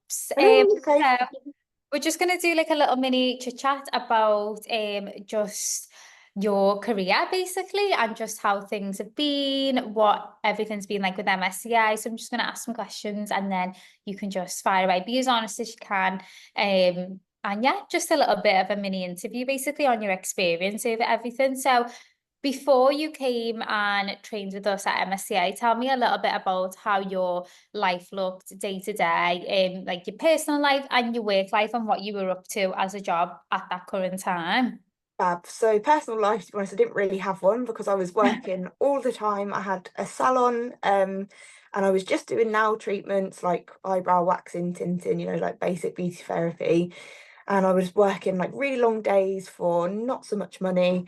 tips. Okay. So we're just going to do like a little mini chit chat about just your career basically and just how things have been, what everything's been like with MSCI. So I'm just going to ask some questions and then you can just fire away, be as honest as you can. And yeah, just a little bit of a mini interview basically on your experience over everything. So before you came and trained with us at MSCA, tell me a little bit about how your life looked day to day, like your personal life and your work life and what you were up to as a job at that current time. Fab. So personal life, to be honest, I didn't really have one because I was working all the time. I had a salon, and I was just doing nail treatments like eyebrow waxing, tinting, like basic beauty therapy. And I was working like really long days for not so much money.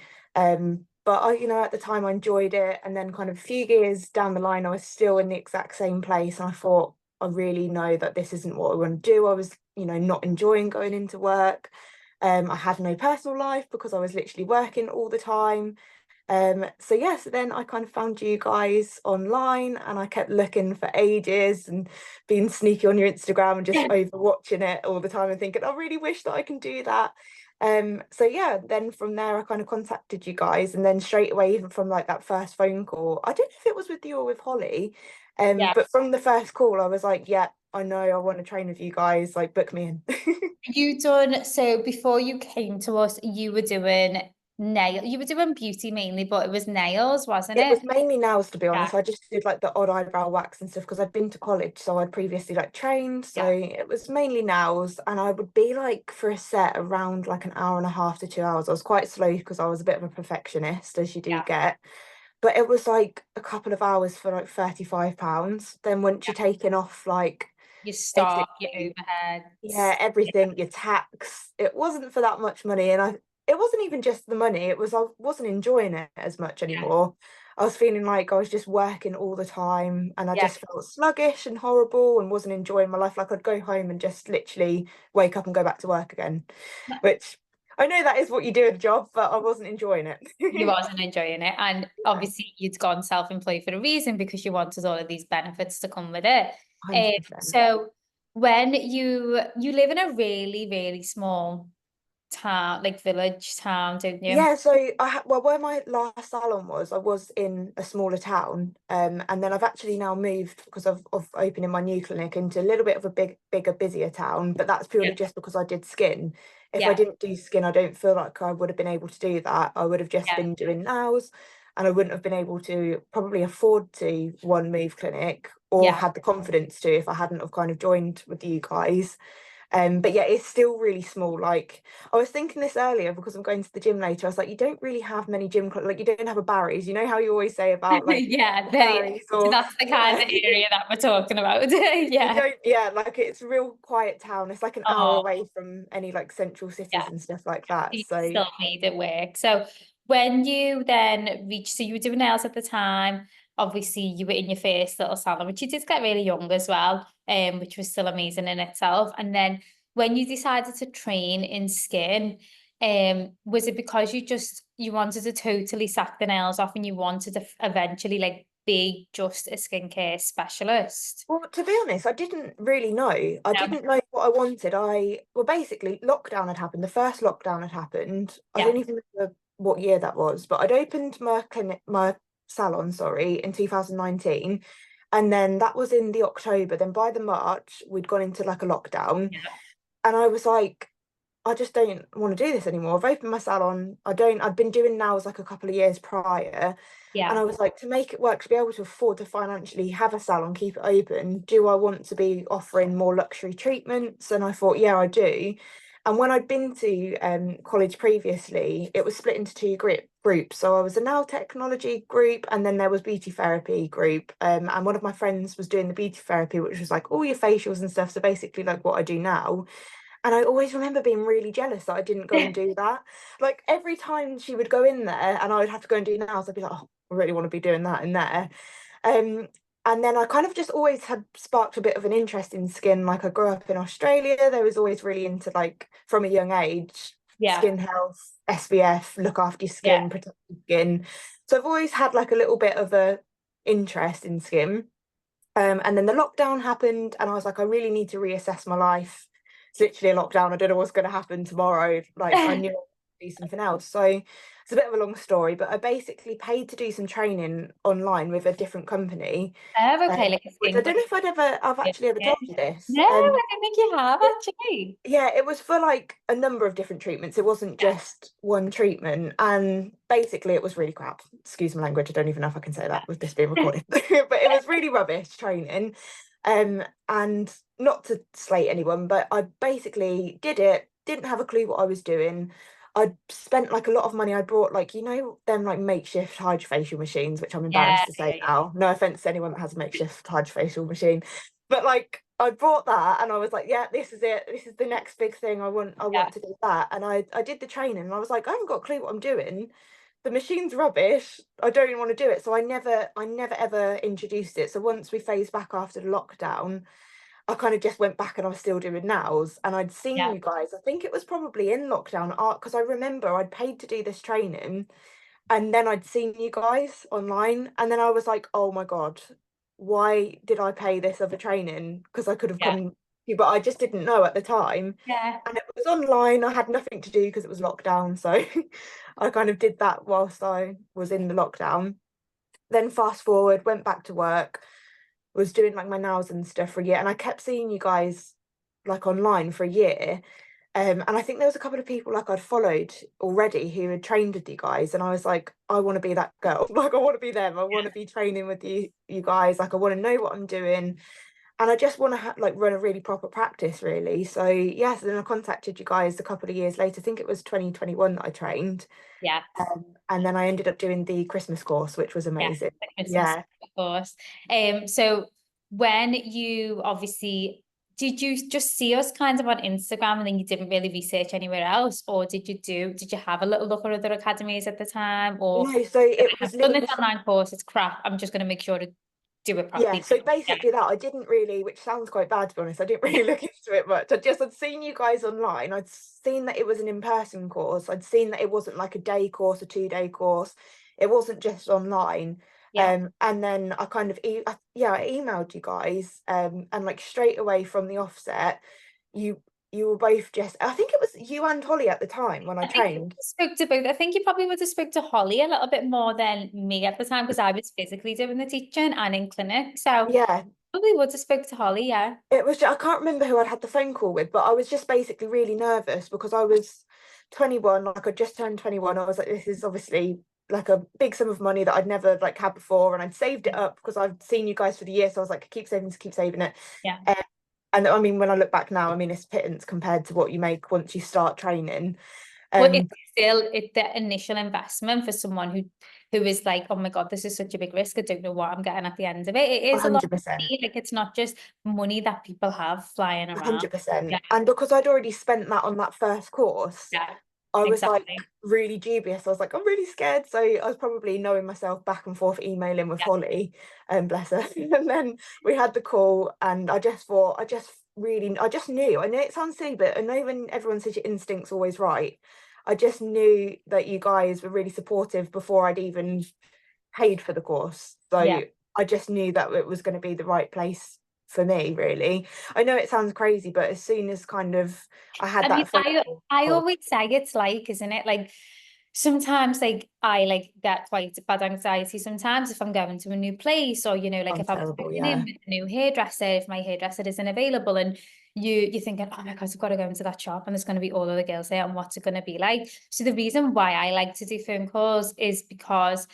But at the time I enjoyed it. And then kind of a few years down the line, I was still in the exact same place. And I thought, I really know that this isn't what I want to do. I was, not enjoying going into work. I had no personal life because I was literally working all the time. So then I kind of found you guys online and I kept looking for ages and being sneaky on your Instagram and just overwatching it all the time and thinking, I really wish that I can do that. Then from there I kind of contacted you guys, and then straight away, even from like that first phone call, I don't know if it was with you or with Holly, Yeah. but from the first call I was like, yeah, I know I want to train with you guys, like book me in. So before you came to us, you were doing beauty mainly, but it was nails, wasn't It it? was mainly nails, to be Yeah. honest. I just did like the odd eyebrow wax and stuff because I'd been to college, so I'd previously like trained. So Yeah. it was mainly nails, and I would be like for a set around like an hour and a half to 2 hours. I was quite slow because I was a bit of a perfectionist, as you do Yeah. get. But it was like a couple of hours for like £35. Then once you're taking off like You start your basically, overheads. yeah, everything, your tax, it wasn't for that much money. And it wasn't even just the money, it was I wasn't enjoying it as much Yeah. anymore. I was feeling like I was just working all the time and I Yeah. just felt sluggish and horrible and wasn't enjoying my life. Like I'd go home and just literally wake up and go back to work again, which I know that is what you do at a job, but I wasn't enjoying it. You wasn't enjoying it. And obviously you'd gone self-employed for a reason because you wanted all of these benefits to come with it. 100%. So when you live in a really, really small town, like village town, don't you? Yeah, so well, where my last salon was, I was in a smaller town, and then I've actually now moved because of opening my new clinic into a little bit of a bigger, busier town. But that's Yeah. purely just because I did skin. If I Yeah. didn't do skin, I don't feel like I would have been able to do that. I would have just Yeah. been doing nails, and I wouldn't have been able to probably afford to one move clinic or Yeah. had the confidence to if I hadn't have kind of joined with you guys. But yeah, it's still really small. Like I was thinking this earlier because I'm going to the gym later. I was like, you don't really have many like you don't have a Barry's. You know how you always say about like Yeah, Barry's or that's the kind of area that we're talking about. you Yeah. don't, yeah, like it's a real quiet town. It's like an hour Oh, away from any like central cities yeah. and stuff like that. You So still made it work. So when you then reached, so you were doing nails at the time, obviously you were in your first little salon, which you did get really young as well, which was still amazing in itself. And then when you decided to train in skin, was it because you wanted to totally sack the nails off and you wanted to eventually like be just a skincare specialist? well, to be honest, I didn't really know. I No. didn't know what I wanted. Well, basically, lockdown had happened. The first lockdown had happened. I Yeah. don't even remember what year that was, but I'd opened my clinic, my salon, sorry, in 2019. And then that was in the October. Then by the March, we'd gone into like a lockdown. Yeah. And I was like, I just don't want to do this anymore. I've opened my salon. I'd been doing nails like a couple of years prior. And Yeah. I was like, to make it work, to be able to afford to financially have a salon, keep it open, do I want to be offering more luxury treatments? And I thought, yeah, I do. And when I'd been to college previously, it was split into two groups. So I was a nail technology group, and then there was beauty therapy group. And one of my friends was doing the beauty therapy, which was like all your facials and stuff. So basically, like what I do now. And I always remember being really jealous that I didn't go and do that. Like every time she would go in there and I would have to go and do nails, I'd be like, oh, I really want to be doing that in there. Um, and then I kind of just always had sparked a bit of an interest in skin. Like I grew up in Australia, there was always really into like from a young age, Yeah. skin health, SPF, look after your Yeah. skin, protect your skin. So I've always had like a little bit of a interest in skin. And then the lockdown happened, and I was like, I really need to reassess my life. It's literally a lockdown. I don't know what's going to happen tomorrow. Like, I knew I would do something else. So it's a bit of a long story, but I basically paid to do some training online with a different company, Oh, okay, like a which I skin don't know if I've company. actually ever Yeah. told you this. No, I don't think you have actually. Yeah, it was for like a number of different treatments. It wasn't Yeah. just one treatment. And basically, it was really crap. Excuse my language. I don't even know if I can say that with this being recorded. But it was really rubbish training. And not to slate anyone, but I basically did it, didn't have a clue what I was doing. I spent like a lot of money. I brought like, them like makeshift hydrofacial machines, which I'm Yeah, embarrassed to say yeah, now. No offense to anyone that has a makeshift hydrofacial machine. But like I bought that and I was like, yeah, this is it. This is the next big thing. I yeah, want to do that. And I did the training and I was like, I haven't got a clue what I'm doing. The machine's rubbish. I don't even want to do it. So I never ever introduced it. So once we phased back after the lockdown, I kind of just went back and I was still doing nails. And I'd seen yeah, you guys. I think it was probably in lockdown art because I remember I'd paid to do this training and then I'd seen you guys online, and then I was like, oh my God, why did I pay this other training? Because I could have yeah, come, but I just didn't know at the time. yeah, And it was online. I had nothing to do because it was lockdown. So I kind of did that whilst I was in the lockdown. Then fast forward, went back to work, was doing like my nails and stuff for a year. And I kept seeing you guys like online for a year. And I think there was a couple of people like I'd followed already who had trained with you guys, and I was like, I want to be that girl. Like I want to be them. I want to be training with you guys. Like I want to know what I'm doing, and I just want to like run a really proper practice, really. So yes, then I contacted you guys a couple of years later. I think it was 2021 that I trained, yeah, and then I ended up doing the Christmas course, which was yeah, amazing. the Christmas, Yeah. of course. So when you obviously did you just see us kind of on Instagram and then you didn't really research anywhere else, or did you have a little look at other academies at the time, or No, so it was I've done this literally. online course, it's crap. I'm just going to make sure to do it Yeah, properly. so Yeah, basically that I didn't really, which sounds quite bad to be honest, I didn't really look into it much. I'd seen you guys online. I'd seen that it was an in-person course. I'd seen that it wasn't like a day course, a 2-day course. It wasn't just online. yeah. And then I kind of I emailed you guys and like straight away from the offset, you you were both just, I think it was you and Holly at the time when I I think you trained. spoke to both. I think you probably would have spoke to Holly a little bit more than me at the time because I was physically doing the teaching and in clinic. So Yeah, probably would have spoke to Holly, yeah. it was I can't remember who I'd had the phone call with, but I was just basically really nervous because I was 21, like I just turned 21. I was like, this is obviously like a big sum of money that I'd never like had before, and I'd saved it up because I'd seen you guys for the year, so I was like, keep saving it. Yeah. Um, and I mean, when I look back now, I mean, it's pittance compared to what you make once you start training. But it's Um, still the initial investment for someone who is like, oh my God, this is such a big risk. I don't know what I'm getting at the end of it. It is a lot of 100%. money. Like it's not just money that people have flying around. 100%. Yeah, And because I'd already spent that on that first course, yeah, I was like exactly. really dubious. I was like, I'm really scared. So I was probably knowing myself back and forth emailing with Yeah, Holly, and bless her. And then we had the call, and I just thought, I just knew. I know it sounds silly, but I know when everyone says your instinct's always right. I just knew that you guys were really supportive before I'd even paid for the course. yeah. So I just knew that it was going to be the right place for me, really. I know it sounds crazy, but as soon as kind of I had I mean, that phone call, I oh, always say it's like, isn't it? Like sometimes like I like get quite bad anxiety sometimes if I'm going to a new place or like I'm if I'm terrible, moving in yeah. with a new hairdresser, if my hairdresser isn't available and you're thinking, oh my God, I've got to go into that shop and there's going to be all of the girls there and what's it going to be like? So the reason why I like to do phone calls is because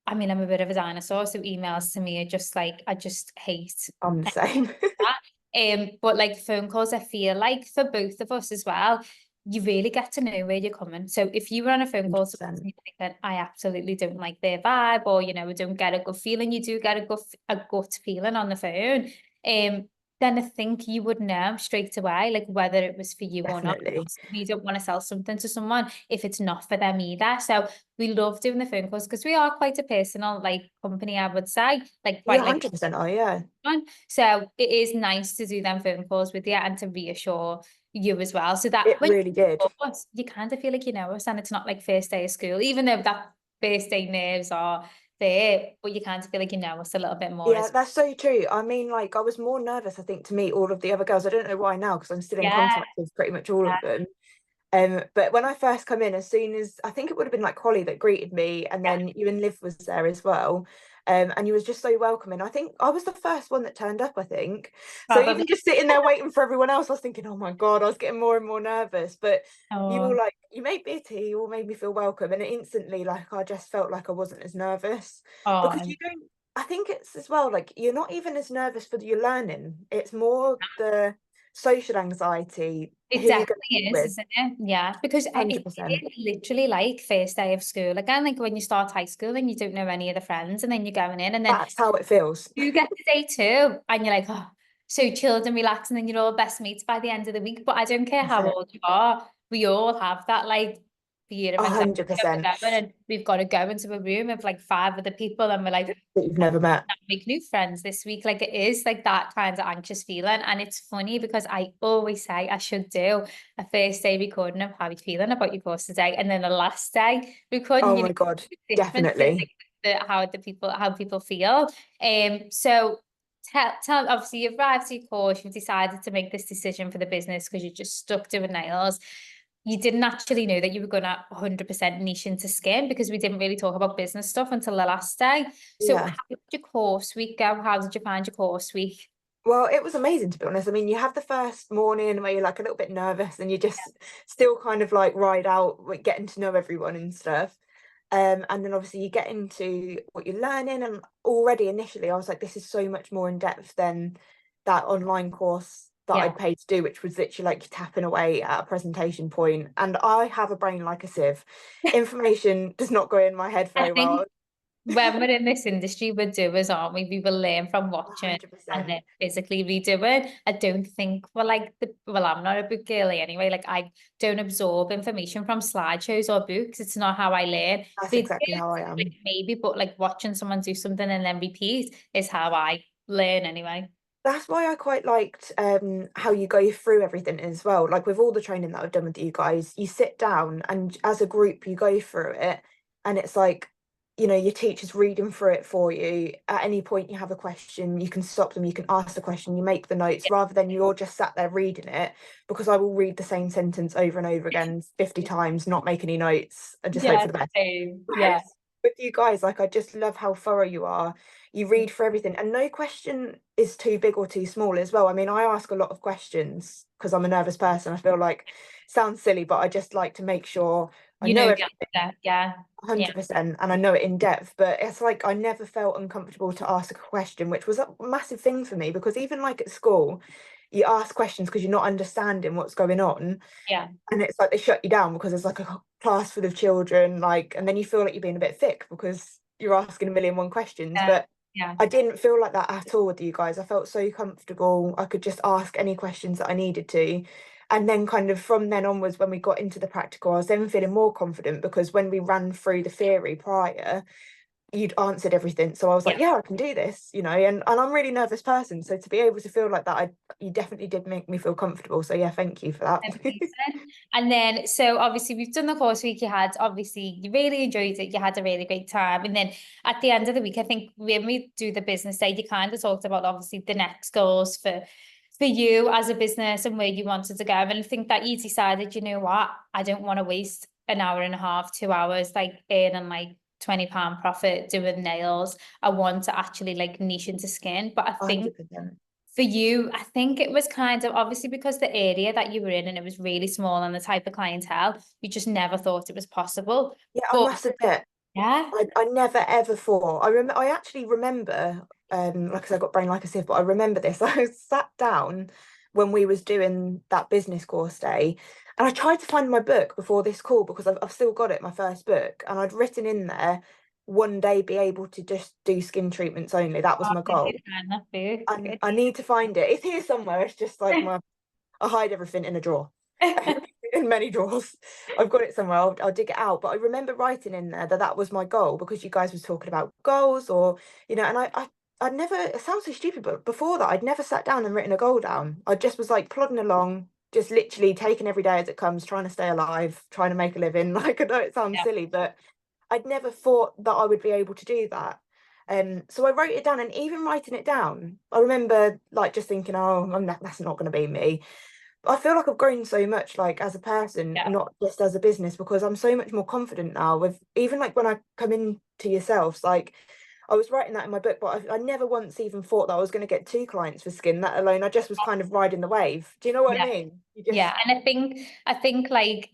I mean, I'm a bit of a dinosaur, so emails to me are just like I just hate I'm the same. that. But like phone calls, I feel like for both of us as well, you really get to know where you're coming. So if you were on a phone call, to 100%. me that I absolutely don't like their vibe, or I don't get a good feeling, you do get a gut feeling on the phone. Then I think you would know straight away, like whether it was for you or not. Definitely. We don't want to sell something to someone if it's not for them either. So we love doing the phone calls because we are quite a personal like company, I would say, like Yeah, quite like 100% are, yeah. on. So it is nice to do them phone calls with you and to reassure you as well. So that It when really you did. know us, you kind of feel like you know us and it's not like first day of school, even though that first day nerves are there, but you kind of feel like you know us a little bit more Yeah, as that's so true. I mean, like, I was more nervous, I think, to meet all of the other girls. I don't know why now, because I'm still in yeah, contact with pretty much all yeah, of them. But when I first come in, as soon as I think it would have been like Holly that greeted me, and yeah, then you and Liv was there as well. And you was just so welcoming. I think I was the first one that turned up, I think. So probably. even just sitting there waiting for everyone else, I was thinking, oh my God, I was getting more and more nervous. But you were Oh, like, you made me a tea, you all made me feel welcome. And instantly, like, I just felt like I wasn't as nervous because oh, you don't, I think it's as well, like, you're not even as nervous for your learning. It's more the social anxiety, who it you're going to definitely be is, with. isn't it? Yeah, because it 100%. is literally like first day of school. Again, like when you start high school and you don't know any of the friends, and then you're going in, and then That's how it feels. you get to day two, and you're like, oh, so chilled and relaxed, and then you're all best mates by the end of the week. But I don't care That's how it. old you are, we all have that like fear of A anxiety hundred of the percent going, and we've got to go into a room of like five other people, and we're like, that you've never met. make new friends this week. Like it is like that kind of anxious feeling. And it's funny because I always say I should do a first day recording of how you're feeling about your course today. And then the last day recording, Oh you know, my God, the differences, definitely. like how people feel. So tell obviously you've arrived to your course, you've decided to make this decision for the business because you're just stuck doing nails. You didn't actually know that you were going to 100% niche into skin because we didn't really talk about business stuff until the last day. So how Yeah. did your course week go? How did you find your course week? Well, it was amazing to be honest. I mean, you have the first morning where you're like a little bit nervous and you just still kind of like ride out, like getting to know everyone and stuff. And then obviously you get into what you're learning, and already initially I was like, this is so much more in depth than that online course that Yeah, I'd paid to do, which was literally like tapping away at a presentation point. And I have a brain like a sieve. Information does not go in my head I very well. think when we're in this industry, we're doers, aren't we? We will learn from watching and 100%. then physically redoing. I don't think we're like well, I'm not a book girly anyway. Like I don't absorb information from slideshows or books. It's not how I learn. That's Videos, exactly how I like am. maybe, but like watching someone do something and then repeat is how I learn anyway. That's why I quite liked how you go through everything as well. Like with all the training that I've done with you guys, you sit down and as a group you go through it, and it's like, you know, your teacher's reading through it for you. At any point you have a question, you can stop them, you can ask the question, you make the notes rather than you're just sat there reading it, because I will read the same sentence over and over again 50 times, not make any notes and just hope Yeah, for the best. same. Yeah. Whereas with you guys, like I just love how thorough you are. You read for everything, and no question is too big or too small as well. I mean, I ask a lot of questions because I'm a nervous person. I feel like sounds silly, but I just like to make sure I You know know everything the answer. Yeah. Yeah. 100% and I know it in depth. But it's like I never felt uncomfortable to ask a question, which was a massive thing for me, because even like at school, you ask questions because you're not understanding what's going on, Yeah. and it's like they shut you down because there's like a class full of children, like, and then you feel like you're being a bit thick because you're asking a million one questions. Yeah. But Yeah. I didn't feel like that at all with you guys. I felt so comfortable. I could just ask any questions that I needed to. And then kind of from then onwards, when we got into the practical, I was then feeling more confident because when we ran through the theory prior, you'd answered everything. So I was like, Yeah. yeah, I can do this, you know, and I'm a really nervous person. So to be able to feel like that, you definitely did make me feel comfortable. So yeah, thank you for that. Amazing. And then, so obviously we've done the course week. You had obviously you really enjoyed it. You had a really great time. And then at the end of the week, I think when we do the business day, you kind of talked about obviously the next goals for you as a business and where you wanted to go. And I think that you decided, you know what, I don't want to waste an hour and a half, 2 hours, like earning like £20 profit doing nails. I want to actually like niche into skin. But I think 100%. for you, I think it was kind of obviously because the area that you were in and it was really small and the type of clientele, you just never thought it was possible. Yeah, I But must admit, yeah, I never ever thought. I actually remember, like I said, I got brain like a sieve, but I remember this. I sat down when we was doing that business course day, and I tried to find my book before this call because I've still got it, my first book, and I'd written in there one day be able to just do skin treatments only. That was oh, my I goal. did find that book. And I need to find it. It's here somewhere. It's just like I hide everything in a drawer, in many drawers. I've got it somewhere. I'll dig it out. But I remember writing in there that that was my goal, because you guys was talking about goals, or you know, and I'd never. It sounds so stupid, but before that, I'd never sat down and written a goal down. I just was like plodding along, just literally taking every day as it comes, trying to stay alive, trying to make a living. Like I know it sounds Yeah. silly, but I'd never thought that I would be able to do that. So I wrote it down, and even writing it down, I remember like just thinking, oh, that's not going to be me. I feel like I've grown so much, like as a person, Yeah. not just as a business, because I'm so much more confident now. With even like when I come into yourselves, like I was writing that in my book, but I never once even thought that I was going to get 2 clients for skin. That alone, I just was kind of riding the wave. Do you know what I Yeah. mean? You Yeah. just, And I think like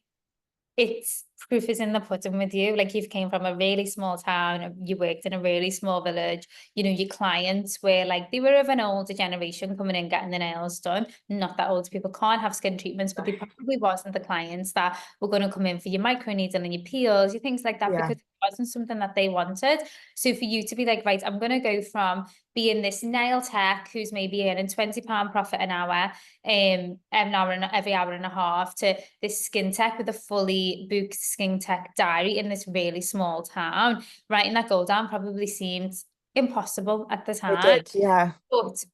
it's proof is in the pudding with you. Like you've came from a really small town, you worked in a really small village, you know, your clients were like they were of an older generation coming in getting their nails done. Not that older people can't have skin treatments, but they probably wasn't the clients that were going to come in for your microneedling and your peels, your things like that, yeah, because it wasn't something that they wanted. So for you to be like, right, I'm going to go from being this nail tech who's maybe earning £20 profit an hour, every hour and a half, to this skin tech with a fully booked skin tech diary in this really small town. Writing that goal down probably seemed impossible at the it time, did. Yeah, but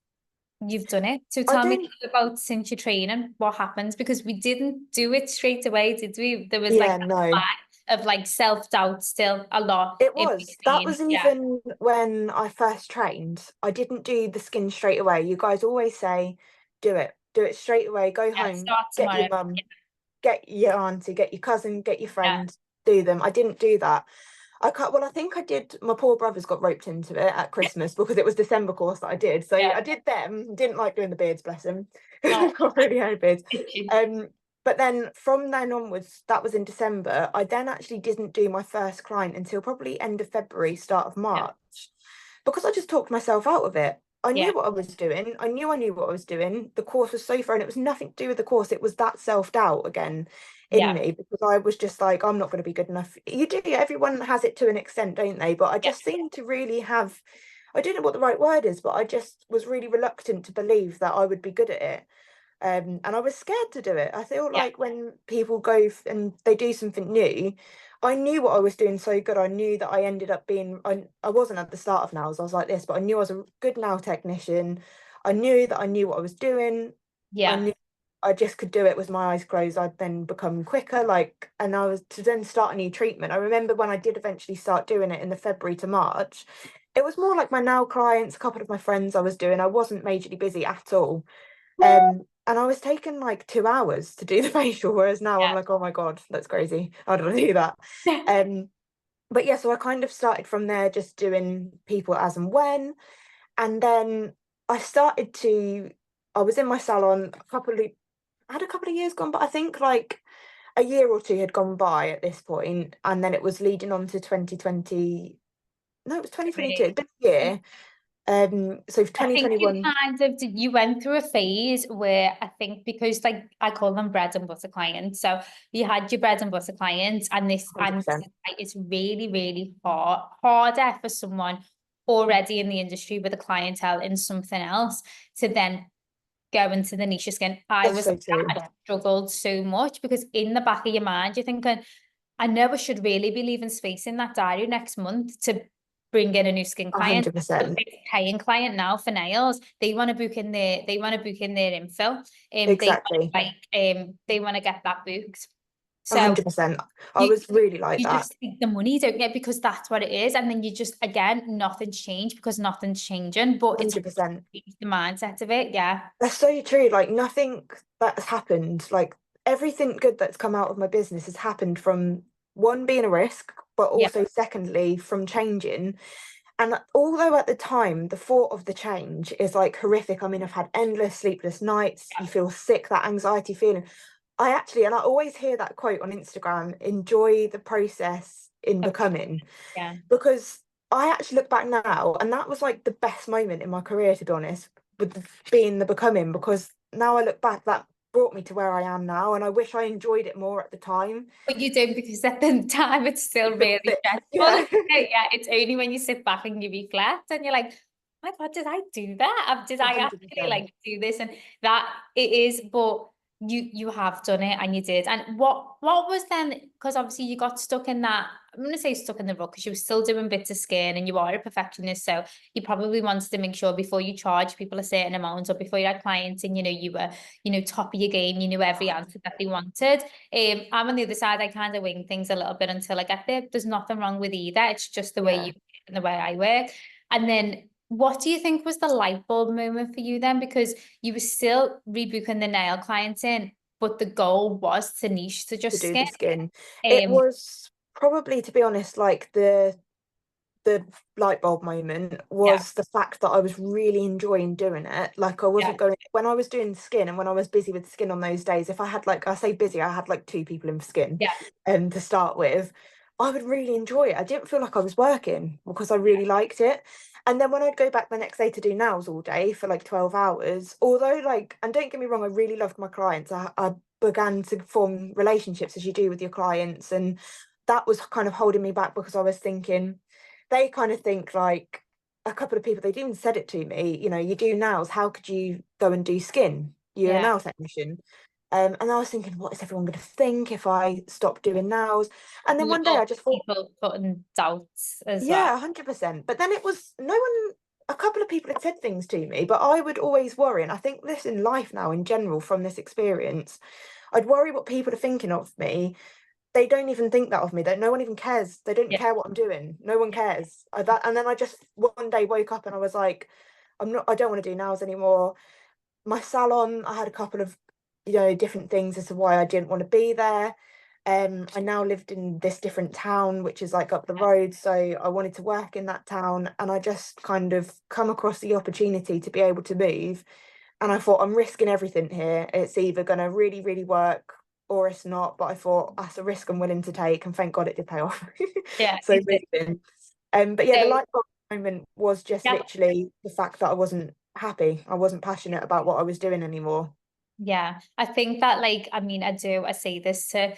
you've done it. So I tell me don't. about since your training, what happens? Because we didn't do it straight away, did we? There was like Yeah, that no. lack of like self-doubt still a lot It in was. That between. was Yeah, even when I first trained. I didn't do the skin straight away. You guys always say, do it straight away, go yeah. home, Start get your tomorrow. mum, get your auntie, get your cousin, get your Yeah, friend, do them. I didn't do that. I can't, well, I think I did. My poor brothers got roped into it at Christmas because it was December course that I did. So yeah. I did them. Didn't like doing the beards, bless them, because Oh, I've got really hairy beards. thank you. Um, but then from then onwards, that was in December. I then actually didn't do my first client until probably end of February, start of Yeah, March, because I just talked myself out of it. I yeah, knew what I was doing. I knew what I was doing. The course was so fun. It was nothing to do with the course. It was that self-doubt again in yeah, me, because I was just like, I'm not going to be good enough. You do, everyone has it to an extent, don't they? But I yeah, just seemed to really have, I don't know what the right word is, but I just was really reluctant to believe that I would be good at it. And I was scared to do it. I feel yeah, like when people go and they do something new, I knew what I was doing so good. I knew that I ended up being, I wasn't at the start of nails, I was like this, but I knew I was a good nail technician. I knew that I knew what I was doing. I yeah, knew I just could do it with my eyes closed. I'd then become quicker, like, and I was to then start a new treatment. I remember when I did eventually start doing it in the February to March, it was more like my nail clients, a couple of my friends I was doing. I wasn't majorly busy at all. And I was taking like 2 hours to do the facial, whereas now I'm like, oh my God, that's crazy. How do I do that? yeah. Um, but yeah, so I kind of started from there, just doing people as and when. And then I started to, I was in my salon I had a couple of years gone, but I think like a year or two had gone by at this point, and then it was leading on to 2020. No, it was 2022. Really. It'd been a year. So I think you 2021, kind of you went through a phase where I think because like I call them bread and butter clients. So you had your bread and butter clients, and this 100%. is like it's really, really harder for someone already in the industry with a clientele in something else to then go into the niche skin. I That's was so like true. that. I struggled so much because in the back of your mind, you're thinking, I never should really be leaving space in that diary next month to bring in a new skin client. But 100%. this paying client now for nails, they want to book in their infill. Exactly. They want to get that booked. So 100%. I you was really like you that. just take the money, don't you? Because that's what it is. And then you just again, nothing's changed because nothing's changing. But it's 100%. the mindset of it. Yeah. That's so true. Like nothing that's happened, like everything good that's come out of my business has happened from one being a risk, but Yeah. also secondly from changing. And although at the time the thought of the change is like horrific, I mean, I've had endless sleepless nights, you feel sick, that anxiety feeling. I actually, and I always hear that quote on Instagram, enjoy the process in becoming, Yeah. because I actually look back now and that was like the best moment in my career, to be honest, with being the becoming, because now I look back, that brought me to where I am now, and I wish I enjoyed it more at the time. But you don't because at the time it's still really stressful, Yeah. isn't it? Yeah, it's only when you sit back and you reflect and you're like, my God, did I do that? Did I actually 100%. like do this? And that it is, but You have done it and you did. And what was then, because obviously you got stuck in that, I'm gonna say stuck in the rut because you were still doing bits of skin and you are a perfectionist. So you probably wanted to make sure before you charge people a certain amount or before you had clients and you were, top of your game, you knew every answer that they wanted. I'm on the other side, I kind of wing things a little bit until I get there. There's nothing wrong with either. It's just the way Yeah. you work and the way I work. And then what do you think was the light bulb moment for you then? Because you were still rebooking the nail clients in, but the goal was to niche to To just do skin. the skin. It Um, was probably, to be honest, like the light bulb moment yeah, was the fact that I was really enjoying doing it. Like I yeah, wasn't going when I was doing skin and when I was busy with skin on those days, if I had like I say busy, I had like two people in for skin yeah, to start with, I would really enjoy it. I didn't feel like I was working because I really liked it. And then when I'd go back the next day to do nails all day for like 12 hours, although like, and don't get me wrong, I really loved my clients. I began to form relationships as you do with your clients. And that was kind of holding me back because I was thinking, they kind of think like a couple of people, they'd even said it to me, you do nails, how could you go and do skin? You're a yeah. nail technician. And I was thinking, what is everyone going to think if I stop doing nails? And then You were one day I all just thought, people putting doubts as well. yeah, 100%. But then it was no one, a couple of people had said things to me, but I would always worry. And I think this in life now in general from this experience, I'd worry what people are thinking of me. They don't even think that of me. No one even cares. They don't Yeah, care what I'm doing. No one cares. And then I just one day woke up and I was like, I don't want to do nails anymore. My salon, I had a couple of, different things as to why I didn't want to be there. I now lived in this different town, which is like up the road. So I wanted to work in that town and I just kind of come across the opportunity to be able to move. And I thought, I'm risking everything here. It's either going to really, really work or it's not. But I thought that's a risk I'm willing to take. And thank God it did pay off. yeah, So you did. moving. But yeah, the So light bulb moment was just yeah, literally the fact that I wasn't happy. I wasn't passionate about what I was doing anymore. yeah. I think that like, I say this to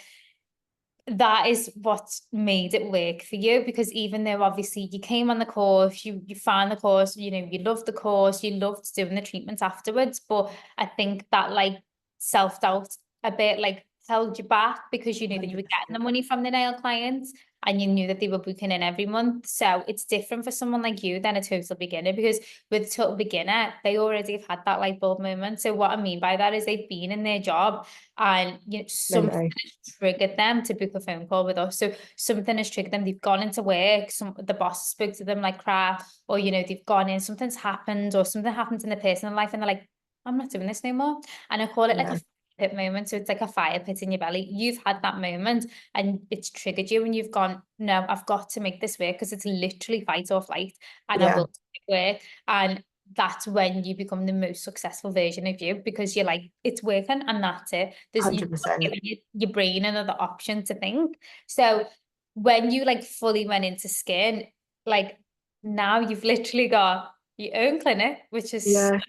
that is what made it work for you because even though obviously you came on the course, you found the course, you loved the course, you loved doing the treatments afterwards, but I think that like self-doubt a bit like held you back because you knew that you were getting the 100%. money from the nail clients and you knew that they were booking in every month. So it's different for someone like you than a total beginner because with a total beginner, they already have had that light bulb moment. So what I mean by that is they've been in their job and They something know. has triggered them to book a phone call with us. So something has triggered them. They've gone into work. The boss spoke to them like crap, or they've gone in. Something's happened, or something happens in their personal life, and they're like, "I'm not doing this no more." And I call it like a Yeah. fire pit moment. So it's like a fire pit in your belly. You've had that moment, and it's triggered you, and you've gone, "No, I've got to make this work because it's literally fight or flight, and I Yeah. will make it work." And that's when you become the most successful version of you because you're like, it's working and that's it. There's you not 100%. giving your brain another option to think. So when you like fully went into skin, like now you've literally got your own clinic, which is Yeah.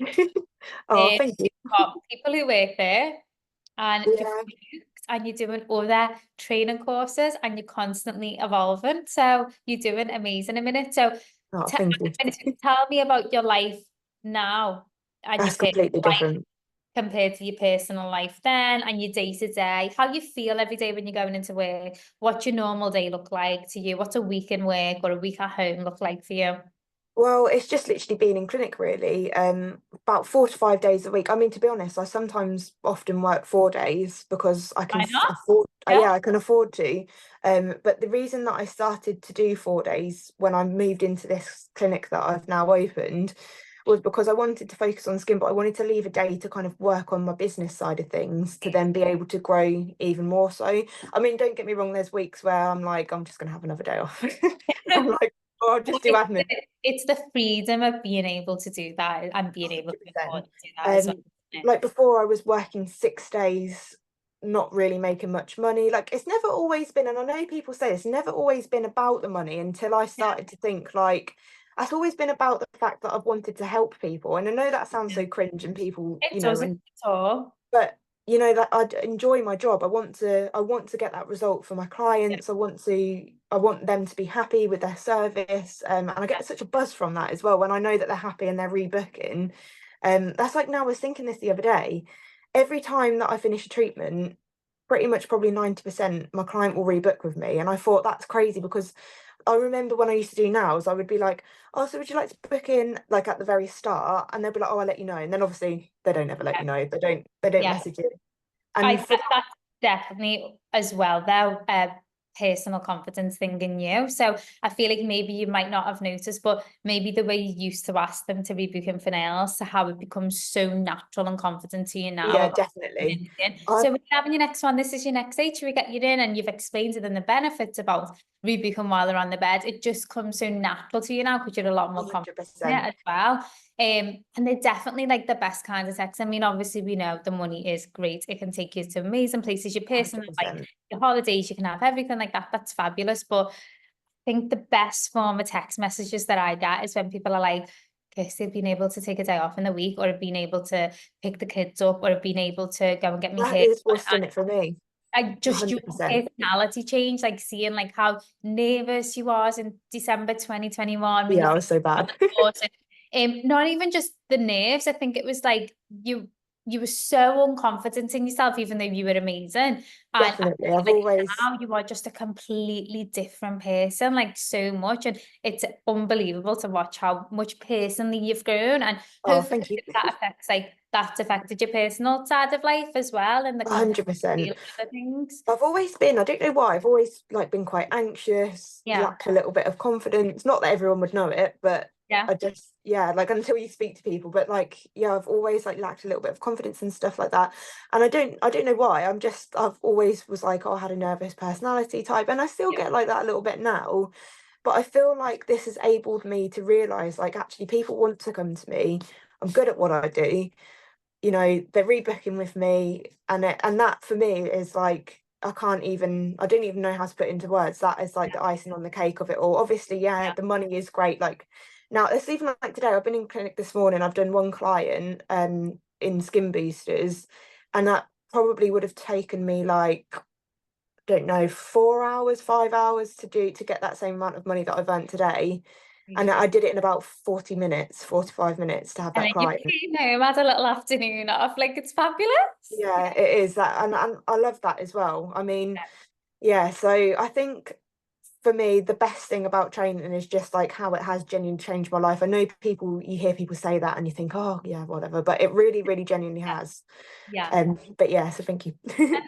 Oh, thank you. got people who work there and you're Yeah. booked and you're doing other training courses and you're constantly evolving. So you're doing amazing a minute. So Oh, thank you. tell me about your life now and your That's personal completely life different. compared to your personal life then and your day to day, how you feel every day when you're going into work, what's your normal day look like to you, what's a week in work or a week at home look like for you? Well, it's just literally been in clinic really, about 4 to 5 days a week. I mean, to be honest, I sometimes often work 4 days because I can Why not? afford, Yeah. yeah, I can afford to. But the reason that I started to do 4 days when I moved into this clinic that I've now opened was because I wanted to focus on skin, but I wanted to leave a day to kind of work on my business side of things to then be able to grow even more so. I mean, don't get me wrong, there's weeks where I'm like, I'm just gonna have another day off. I'm like, oh, I'll just do admin. It's the freedom of being able to do that and being able to afford 100%. to do that as well. Um, Isn't it? like before, I was working 6 days, not really making much money. Like it's never always been, and I know people say it's never always been about the money until I started to think like it's always been about the fact that I've wanted to help people. And I know that sounds Yeah. so cringe, and people, It doesn't and at all. but that I enjoy my job. I want to get that result for my Yeah. clients. I want them to be happy with their service. And I get such a buzz from that as well when I know that they're happy and they're rebooking. That's like now I was thinking this the other day. every time that I finish a treatment, pretty much probably 90% my client will rebook with me. And I thought that's crazy because I remember when I used to do nails, I would be like, oh, so would you like to book in like at the very start? And they'll be like, oh, I'll let you know. And then obviously they don't ever let you know. They don't Yeah. message you. I And think for that's definitely as well though a personal confidence thing in you. So I feel like maybe you might not have noticed, but maybe the way you used to ask them to rebook in for nails, to how it becomes so natural and confident to you now yeah, about definitely. anything. I So when you're having your next one, this is your next date, should we get you in? And you've explained to them the benefits about rebooking while they're on the bed. It just comes so natural to you now because you're a lot more confident in it 100%. as well. And they're definitely like the best kind of sex. I mean, obviously we know the money is great. It can take you to amazing places. Your personal, like 100%. your holidays, you can have everything like that. That's fabulous. But I think the best form of text messages that I get is when people are like, Kirsty, have been able to take a day off in the week, or have been able to pick the kids up, or have been able to go and get me That hair. is what's done it for me. I just your 100%. personality change, like seeing like how nervous you was in December 2021 when you Yeah, I first was so got bad. the course. Not even just the nerves. I think it was like you were so unconfident in yourself, even though you were amazing. And I feel Definitely. I've like always, now you are just a completely different person, like so much. And it's unbelievable to watch how much personally you've grown. And oh, hopefully thank you. that affects like that's affected your personal side of life as well and the confidence you feel 100%. in other things. I've always been, I don't know why, I've always like been quite anxious, Yeah. lacked a little bit of confidence. Not that everyone would know it, but Yeah. I just, yeah, like until you speak to people, but like, yeah, I've always like lacked a little bit of confidence and stuff like that. And I don't know why. I've always was like, oh, I had a nervous personality type, and I still Yeah. get like that a little bit now. But I feel like this has enabled me to realize like actually people want to come to me. I'm good at what I do. They're rebooking with me, and that for me is like I don't even know how to put into words. That is like the icing on the cake of it all. Obviously, yeah, Yeah. the money is great. Like now it's even like today, I've been in clinic this morning, I've done one client in skin boosters, and that probably would have taken me like, don't know, 4 hours, 5 hours to get that same amount of money that I've earned today. Really And good. I did it in about 40 minutes, 45 minutes to have And that then you client. came home, had a little afternoon off. Like it's fabulous. Yeah, it is that, and I love that as well. I mean, yeah, so I think for me, the best thing about training is just like how it has genuinely changed my life. I know you hear people say that and you think, oh, yeah, whatever, but it really, really genuinely Yeah. has. Yeah. But yeah, so thank you. Amazing.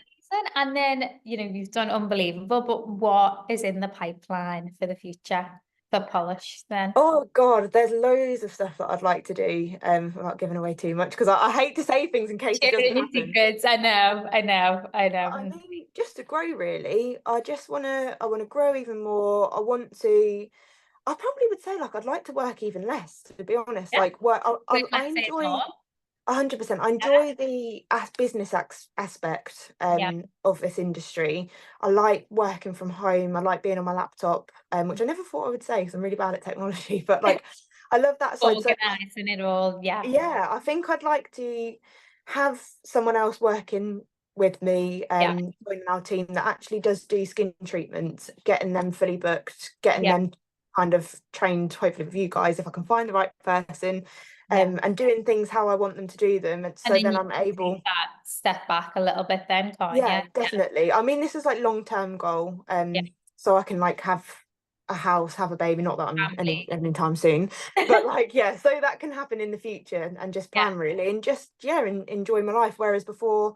And then, you've done unbelievable, but what is in the pipeline for the future for Polish then? Oh God, there's loads of stuff that I'd like to do, without giving away too much because I hate to say things in case it doesn't Sharing your happen. secrets. I know, I know, I I know. mean, just to grow really. I wanna grow even more. I probably would say like I'd like to work even less, to be honest. Yeah. Like work, Work I less, save more. enjoy 100%. I Yeah. enjoy the business aspect Yeah. of this industry. I like working from home. I like being on my laptop, which I never thought I would say because I'm really bad at technology. But like, I love that side. So Organizing it all. Yeah. yeah, I think I'd like to have someone else working with me, Yeah. joining our team that actually does do skin treatments, getting them fully booked, getting Yeah. them kind of trained, hopefully with you guys, if I can find the right person, Yeah. and doing things how I want them to do them. And And so then then you I'm can take able, that step back a little bit then, can't you? yeah, definitely. I mean, this is like long-term goal, Yeah. so I can like have a house, have a baby, not that I'm Family. anytime soon, but like yeah, so that can happen in the future and just Yeah. plan really and just yeah, and enjoy my life. Whereas before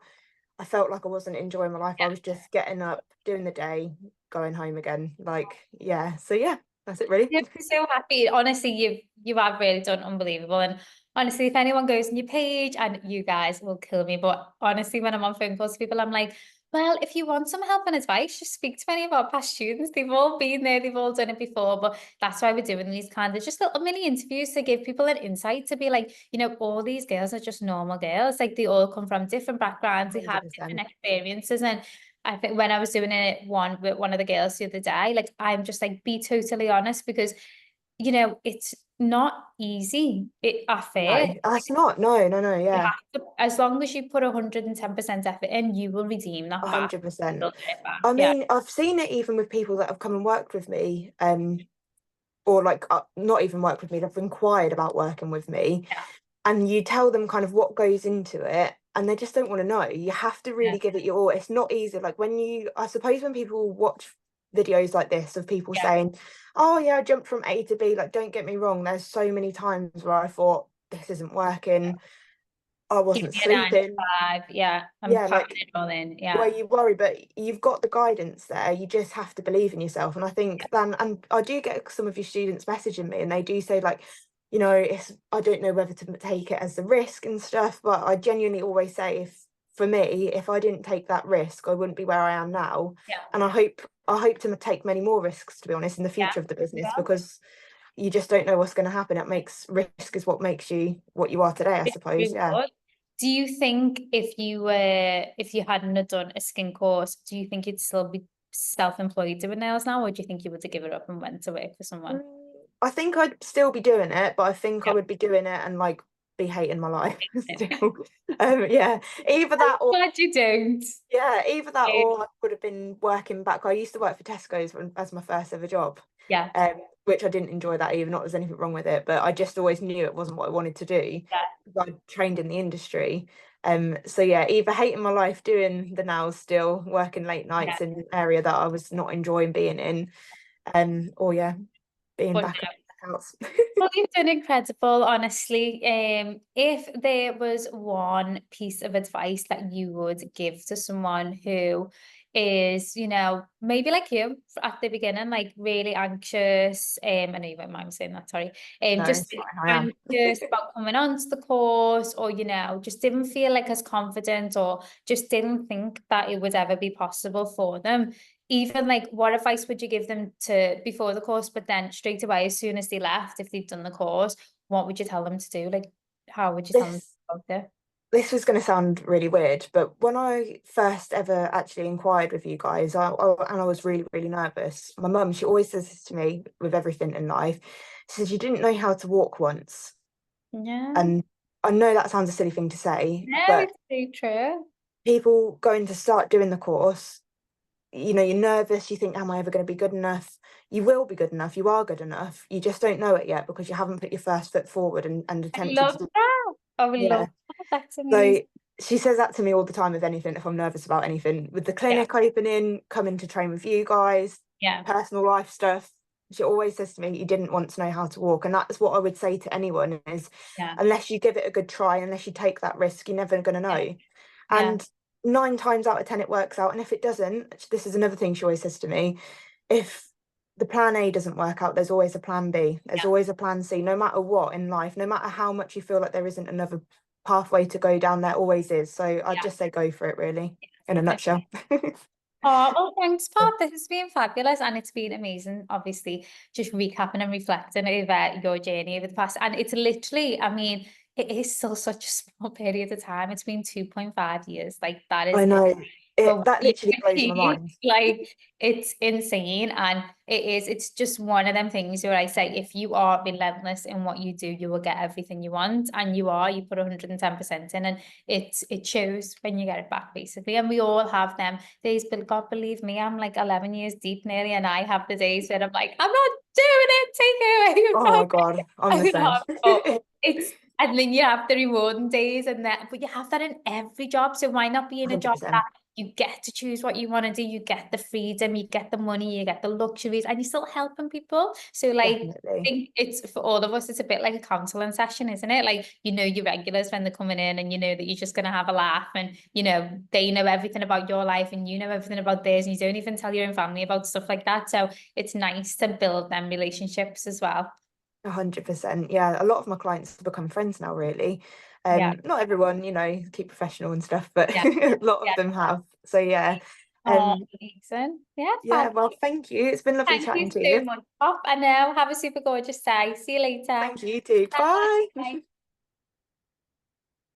I felt like I wasn't enjoying my life. I was just getting up, doing the day, going home again. Like yeah, so yeah, that's it really. Yeah, I'm so happy. Honestly, you have really done unbelievable. And honestly, if anyone goes on your page, and you guys will kill me, but honestly, when I'm on phone calls to people, I'm like, well, if you want some help and advice, just speak to any of our past students. They've all been there, they've all done it before. But that's why we're doing these kind of just little mini interviews to give people an insight to be like, all these girls are just normal girls. Like they all come from different backgrounds, they have different 100%. experiences. And I think when I was doing it with one of the girls the other day, like I'm just like, be totally honest because it's not easy at No, first. that's not. No, no, no. You Yeah, have to, as long as you put 110% effort in, you will redeem that back. 100%. You'll get it back. I Yeah. mean, I've seen it even with people that have come and worked with me, or like not even worked with me, they've inquired about working with me, Yeah. and you tell them kind of what goes into it, and they just don't want to know. You have to Yeah. really give it your all. It's not easy. Like I suppose when people watch videos like this of people Yeah. saying, oh yeah, I jumped from A to B, like don't get me wrong, there's so many times where I thought this isn't working, I Give wasn't me a 9 to sleeping. 5. Yeah. I'm Yeah, putting like it all in. where Yeah. you worry, but you've got the guidance there. You just have to believe in yourself. And I think then, and I do get some of your students messaging me, and they do say like, it's I don't know whether to take it as a risk and stuff, but I genuinely always say, if for me, if I didn't take that risk, I wouldn't be where I am now. Yeah. And I hope to take many more risks, to be honest, in the Yeah. future of the business, Yeah. because you just don't know what's going to happen. It makes risk is what makes you what you are today, I suppose. Really Yeah. good. Do you think if you hadn't have done a skin course, do you think you'd still be self-employed doing nails now, or do you think you would have given it up and went to work for someone? Mm, I think I'd still be doing it, but I think I Yeah. would be doing it and like be hating my life I'm still. Yeah, either that or glad you don't. I would have been working back. I used to work for Tesco's as my first ever job, Yeah. which I didn't enjoy that either. Not there's anything wrong with it, but I just always knew it wasn't what I wanted to do. Yeah. I trained in the industry. So yeah, either hating my life doing the nails still, working late Yeah. nights in an area that I was not enjoying being in, or yeah, being But back at the house. well, you've done incredible, honestly. If there was one piece of advice that you would give to someone who is, maybe like you at the beginning, like really anxious. I know you won't mind me saying that, sorry. No, Just it's fine. I am. anxious about coming onto the course, or just didn't feel like as confident, or just didn't think that it would ever be possible for them. Even like, what advice would you give them to before the course, but then straight away as soon as they left, if they've done the course, what would you tell them to do? Like, how would you tell them to This go there? this was going to sound really weird, but when I first ever actually inquired with you guys, and I was really, really nervous. My mum, she always says this to me with everything in life. She says, you didn't know how to walk once. Yeah. And I know that sounds a silly thing to say, No, but it's very true. people going to start doing the course, you're nervous, you think, am I ever going to be good enough? You will be good enough, you are good enough. You just don't know it yet because you haven't put your first foot forward and I attempted love to do. that. I would Yeah. love that. That's So amazing. she says that to me all the time, if anything, if I'm nervous about anything. With the Yeah. clinic opening, coming to train with you guys, Yeah. personal life stuff, she always says to me, you didn't want to know how to walk. And that's what I would say to anyone is, Yeah. unless you give it a good try, unless you take that risk, you're never going to Yeah. know. Yeah. And 9 times out of 10, it works out. And if it doesn't, this is another thing she always says to me, if the plan A doesn't work out, there's always a plan B. There's Yeah. always a plan C, no matter what in life, no matter how much you feel like there isn't another pathway to go down, there always is. So I'd just say go for it, really, in a Yeah. nutshell. Oh, well, thanks, Pop. This has been fabulous, and it's been amazing. Obviously, just recapping and reflecting over your journey over the past, and it's literally, I mean, it is still such a small period of time. It's been 2.5 years. Like, that I is know for that literally blows my you. mind. Like, it's insane. And it's just one of them things where I say, if you are relentless in what you do, you will get everything you want. And you put 110% in, and it shows when you get it back, basically. And we all have them days, but God, believe me, I'm like 11 years deep nearly, and I have the days where I'm like, I'm not doing it, take it away Oh from my God, I'm the me. I same. have, but it's, and then you have the rewarding days, and that, but you have that in every job. So why not be in a job that 100%. you get to choose what you want to do, you get the freedom, you get the money, you get the luxuries, and you're still helping people. So like, I Definitely. think it's for all of us, it's a bit like a counseling session, isn't it? Like, your regulars when they're coming in, and you know that you're just going to have a laugh, and they know everything about your life, and you know everything about theirs, and you don't even tell your own family about stuff like that. So it's nice to build them relationships as well. 100%. Yeah, a lot of my clients have become friends now, really. Yeah. Not everyone, keep professional and stuff, but Yeah. a lot of Yeah. them have. So yeah. Oh, Um, amazing. Yeah, yeah, fab. well, thank you. It's been lovely Thank you chatting to so you. much, Pop. I know. Have a super gorgeous day. See you later. Thank you, you too. Bye. Bye. Bye.